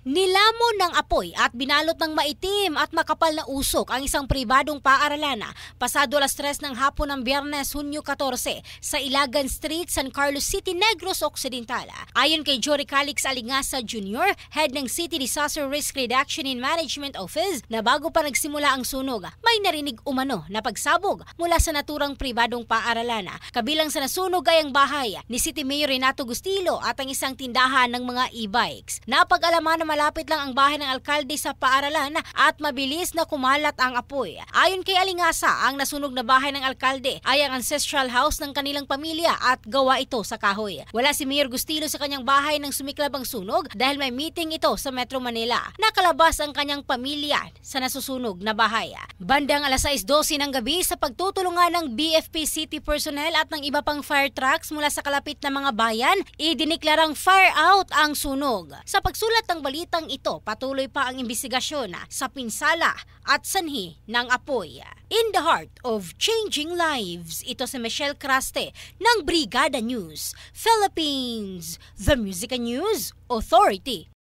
Nilamon ng apoy at binalot ng maitim at makapal na usok ang isang pribadong paaralan pasado alas 3 ng hapon ng Biyernes, Hunyo 14 sa Ilagan Street, San Carlos City, Negros Occidental. Ayon kay Jory Calix Alingasa Jr., head ng City Disaster Risk Reduction and Management Office, na bago pa nagsimula ang sunog, may narinig umano na pagsabog mula sa naturang pribadong paaralan. Kabilang sa nasunog ay ang bahay ni City Mayor Renato Gustilo at ang isang tindahan ng mga e-bikes. Napag-alaman na malapit lang ang bahay ng alkalde sa paaralan at mabilis na kumalat ang apoy. Ayon kay Alingasa, ang nasunog na bahay ng alkalde ay ang ancestral house ng kanilang pamilya at gawa ito sa kahoy. Wala si Mayor Gustilo sa kanyang bahay nang sumiklab ang sunog dahil may meeting ito sa Metro Manila. Nakalabas ang kanyang pamilya sa nasusunog na bahay. Bandang alas 6:12 ng gabi, sa pagtutulungan ng BFP City personnel at ng iba pang fire trucks mula sa kalapit na mga bayan, idiniklarang fire out ang sunog. Sa pagsulat ng balitang ito, patuloy pa ang imbestigasyon sa pinsala at sanhi ng apoy. In the heart of changing lives, ito si Michelle Craste ng Brigada News Philippines, the Music and News Authority.